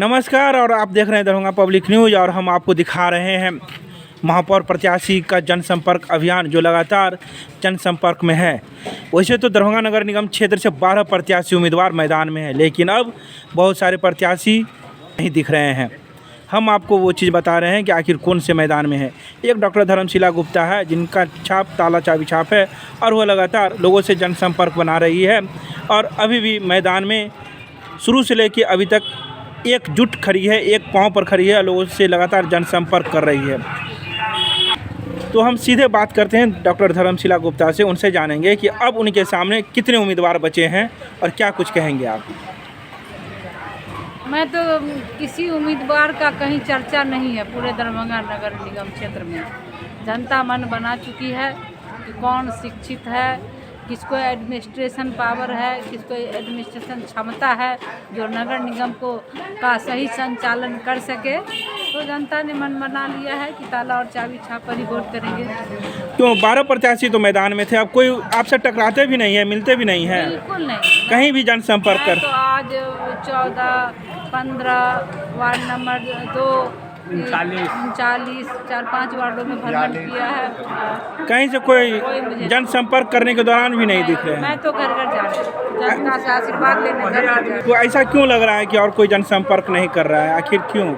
नमस्कार। और आप देख रहे हैं दरभंगा पब्लिक न्यूज़ और हम आपको दिखा रहे हैं महापौर प्रत्याशी का जनसंपर्क अभियान जो लगातार जनसंपर्क में है। वैसे तो दरभंगा नगर निगम क्षेत्र से 12 प्रत्याशी उम्मीदवार मैदान में है, लेकिन अब बहुत सारे प्रत्याशी नहीं दिख रहे हैं। हम आपको वो चीज़ बता रहे हैं कि आखिर कौन से मैदान में है। एक डॉक्टर धर्मशिला गुप्ता है जिनका छाप ताला चाबी छाप है और वह लगातार लोगों से जनसंपर्क बना रही है और अभी भी मैदान में शुरू से लेकर अभी तक एकजुट खड़ी है, एक पाँव पर खड़ी है, लोगों से लगातार जनसंपर्क कर रही है। तो हम सीधे बात करते हैं डॉक्टर धर्मशिला गुप्ता से, उनसे जानेंगे कि अब उनके सामने कितने उम्मीदवार बचे हैं और क्या कुछ कहेंगे आप। मैं तो किसी उम्मीदवार का कहीं चर्चा नहीं है पूरे दरभंगा नगर निगम क्षेत्र में। जनता मन बना चुकी है कि कौन शिक्षित है, किसको एडमिनिस्ट्रेशन पावर है, किसको एडमिनिस्ट्रेशन क्षमता है जो नगर निगम का सही संचालन कर सके। तो जनता ने मन बना लिया है कि ताला और चाबी छाप पर ही वोट करेंगे। तो 12 प्रत्याशी तो मैदान में थे, अब कोई आपसे टकराते भी नहीं है, मिलते भी नहीं है? बिल्कुल नहीं, कहीं भी जनसंपर्क कर तो आज 14, 15 वार्ड नंबर 2, 39, 4-5 वार्डों में भ्रमण किया है। कहीं से कोई जनसंपर्क करने के दौरान भी नहीं दिख रहे हैं। मैं तो घर घर जा रही हूँ, जनता से आशीर्वाद लेने घर घर जा रही हूँ। तो ऐसा क्यों लग रहा है कि और कोई जनसंपर्क नहीं कर रहा है, आखिर क्यों?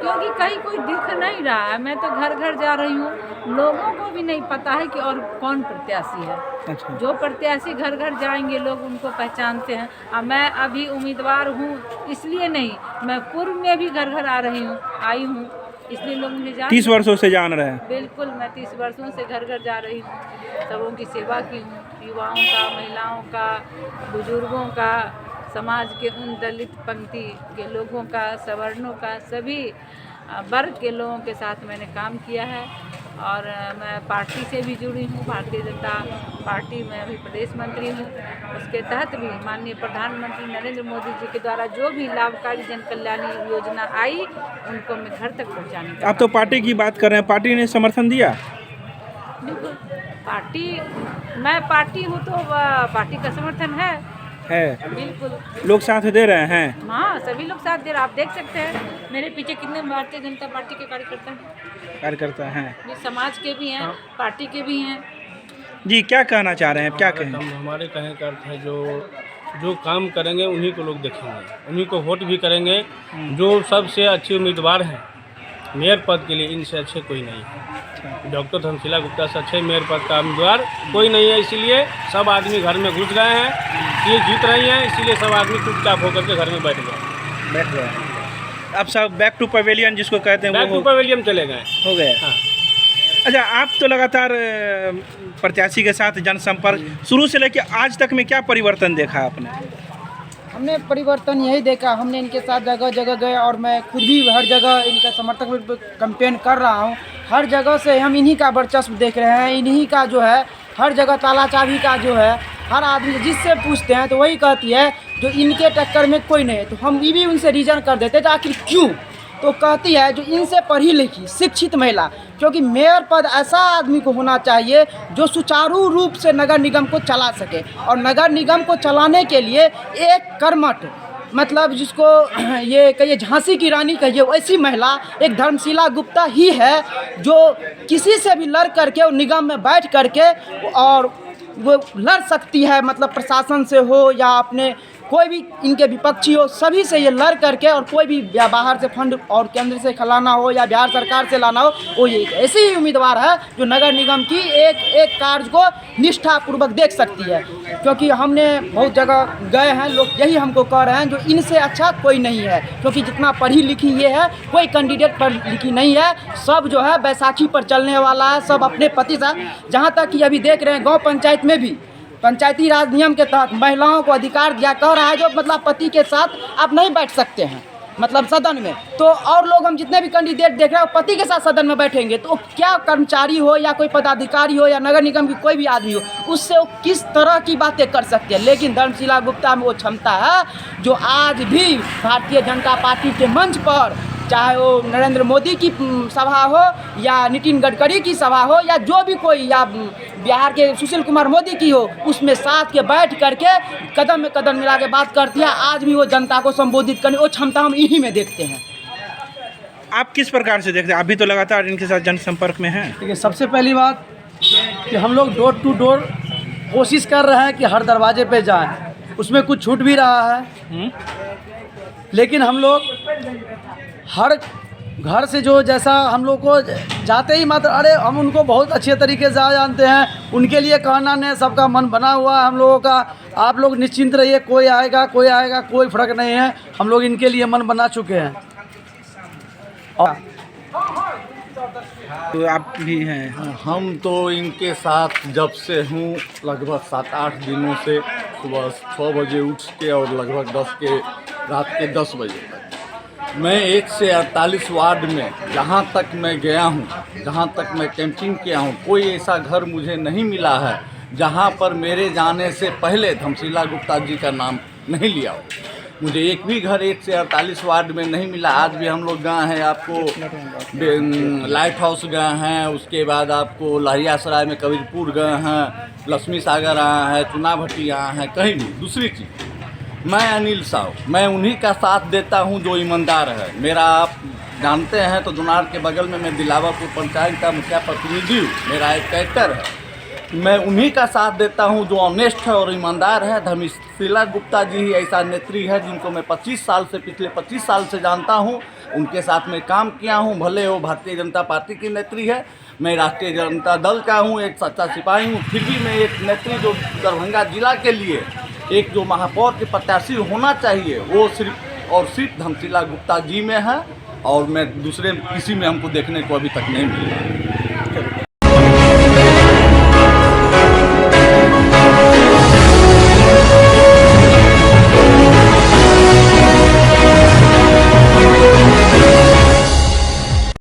क्योंकि कहीं कोई दिख नहीं रहा है। मैं तो घर घर जा रही हूँ, लोगों को भी नहीं पता है कि और कौन प्रत्याशी है। अच्छा। जो प्रत्याशी घर घर जाएंगे लोग उनको पहचानते हैं। अब मैं अभी उम्मीदवार हूँ इसलिए नहीं, मैं पूर्व में भी घर घर आई हूँ इसलिए लोग मुझे जान 30 वर्षों से जान रहे हैं। बिल्कुल, मैं 30 वर्षों से घर घर जा रही हूँ, सबों की सेवा की हूँ, युवाओं का, महिलाओं का, बुजुर्गों का, समाज के उन दलित पंक्ति के लोगों का, सवर्णों का, सभी वर्ग के लोगों के साथ मैंने काम किया है। और मैं पार्टी से भी जुड़ी हूँ, भारतीय जनता पार्टी में अभी प्रदेश मंत्री हूँ। उसके तहत भी माननीय प्रधानमंत्री नरेंद्र मोदी जी के द्वारा जो भी लाभकारी जन कल्याणी योजना आई उनको मैं घर तक पहुँचाने का। आप तो पार्टी की बात कर रहे हैं, पार्टी ने समर्थन दिया? बिल्कुल, मैं पार्टी हूँ तो पार्टी का समर्थन है। बिल्कुल, लोग साथ दे रहे हैं। हाँ, सभी लोग साथ दे रहे हैं। आप देख सकते हैं मेरे पीछे कितने भारतीय जनता पार्टी के कार्यकर्ता हैं। ये समाज के भी हैं, पार्टी के भी हैं। जी, क्या कहना चाह रहे हैं, क्या कहें? हमारे कहने का अर्थ है जो काम करेंगे उन्हीं को लोग देखेंगे, उन्हीं को वोट भी करेंगे। जो सबसे अच्छे उम्मीदवार हैं मेयर पद के लिए, इनसे अच्छे कोई नहीं है। डॉक्टर धर्मशिला गुप्ता से अच्छे मेयर पद का उम्मीदवार कोई नहीं है। इसीलिए सब आदमी घर में घुस गए हैं, ये जीत रही हैं, इसीलिए सब आदमी चुपचाप होकर के घर में बैठ गए। अब सब बैक टू पवेलियन जिसको कहते हैं, बैक टू पवेलियन चले गए, हो गए। हाँ। अच्छा, आप तो लगातार प्रत्याशी के साथ जनसंपर्क शुरू से लेकर आज तक में क्या परिवर्तन देखा आपने? हमने परिवर्तन यही देखा, हमने इनके साथ जगह जगह गए और मैं खुद भी हर जगह इनका समर्थक में कैंपेन कर रहा हूँ। हर जगह से हम इन्हीं का वर्चस्व देख रहे हैं, इन्हीं का जो है हर जगह ताला चाबी का जो है हर आदमी जिससे पूछते हैं तो वही कहती है जो इनके टक्कर में कोई नहीं है। तो हम ये भी उनसे रीजन कर देते हैं तो आखिर क्यों, तो कहती है जो इनसे पढ़ी लिखी शिक्षित महिला, क्योंकि मेयर पद ऐसा आदमी को होना चाहिए जो सुचारू रूप से नगर निगम को चला सके। और नगर निगम को चलाने के लिए एक कर्मठ, मतलब जिसको ये कहिए झांसी की रानी कहिए, वैसी महिला एक धर्मशिला गुप्ता ही है जो किसी से भी लड़ करके और निगम में बैठ करके और वो लड़ सकती है। मतलब प्रशासन से हो या अपने कोई भी इनके विपक्षी हो, सभी से ये लड़ करके और कोई भी बाहर से फंड और केंद्र से खिलाना हो या बिहार सरकार से लाना हो, वो ये ऐसे ही उम्मीदवार है जो नगर निगम की एक एक कार्य को निष्ठापूर्वक देख सकती है। क्योंकि हमने बहुत जगह गए हैं, लोग यही हमको कह रहे हैं जो इनसे अच्छा कोई नहीं है। क्योंकि जितना पढ़ी लिखी ये है, कोई कैंडिडेट पढ़ी लिखी नहीं है, सब जो है बैसाखी पर चलने वाला है, सब अपने पति से। जहाँ तक कि अभी देख रहे हैं गाँव पंचायत में भी पंचायती राज नियम के तहत महिलाओं को अधिकार दिया, कह रहा है जो मतलब पति के साथ आप नहीं बैठ सकते हैं मतलब सदन में। तो और लोग हम जितने भी कैंडिडेट देख रहे हैं पति के साथ सदन में बैठेंगे तो क्या कर्मचारी हो या कोई पदाधिकारी हो या नगर निगम की कोई भी आदमी हो, उससे वो किस तरह की बातें कर सकते हैं। लेकिन धर्मशिला गुप्ता में वो क्षमता है जो आज भी भारतीय जनता पार्टी के मंच पर चाहे वो नरेंद्र मोदी की सभा हो या नितिन गडकरी की सभा हो या जो भी कोई, या बिहार के सुशील कुमार मोदी की हो, उसमें साथ के बैठ करके कदम में कदम मिला के बात करती है। आज भी वो जनता को संबोधित करने वो क्षमता हम इन्हीं में देखते हैं। आप किस प्रकार से देखते हैं? आप भी तो लगातार इनके साथ जनसंपर्क में हैं। देखिए, सबसे पहली बात कि हम लोग डोर टू डोर कोशिश कर रहे हैं कि हर दरवाजे पे जाएं, उसमें कुछ छूट भी रहा है, लेकिन हम लोग हर घर से जो जैसा हम लोग को जाते ही मात्र, अरे हम उनको बहुत अच्छे तरीके से जानते हैं, उनके लिए कहना नहीं, सबका मन बना हुआ है हम लोगों का। आप लोग निश्चिंत रहिए, कोई आएगा कोई फ़र्क नहीं है, हम लोग इनके लिए मन बना चुके हैं। और तो आप भी हैं। हम तो इनके साथ जब से हूँ लगभग 7-8 दिनों से, सुबह 6 बजे उठ के और लगभग रात के 10 बजे तक मैं 1 से 48 वार्ड में जहाँ तक मैं गया हूँ, जहाँ तक मैं कैंपिंग किया हूँ, कोई ऐसा घर मुझे नहीं मिला है जहाँ पर मेरे जाने से पहले धमशीला गुप्ता जी का नाम नहीं लिया हो। मुझे एक भी घर 1 से 48 वार्ड में नहीं मिला। आज भी हम लोग गए हैं, आपको लाइट हाउस गए हैं, उसके बाद आपको लहरियासराय में कबीरपुर गए हैं, लक्ष्मी सागर आए हैं, चुनाभट्टी आए हैं, कहीं भी। दूसरी चीज़, मैं अनिल साहू, मैं उन्हीं का साथ देता हूं जो ईमानदार है। मेरा आप जानते हैं तो जुनार के बगल में मैं दिलावरपुर पंचायत का मुखिया प्रतिनिधि हूँ, मेरा एक कैरेक्टर है। मैं उन्हीं का साथ देता हूं जो ऑनेस्ट है और ईमानदार है। धमशीला गुप्ता जी ही ऐसा नेत्री है जिनको मैं पिछले 25 साल से जानता हूं, उनके साथ मैं काम किया हूं। भले वो भारतीय जनता पार्टी की नेत्री है, मैं राष्ट्रीय जनता दल का हूं, एक सच्चा सिपाही हूं, फिर भी मैं एक नेत्री जो दरभंगा जिला के लिए एक जो महापौर के प्रत्याशी होना चाहिए वो सिर्फ और सिर्फ धमशीला गुप्ता जी में है, और मैं दूसरे किसी में हमको देखने को अभी तक नहीं मिला।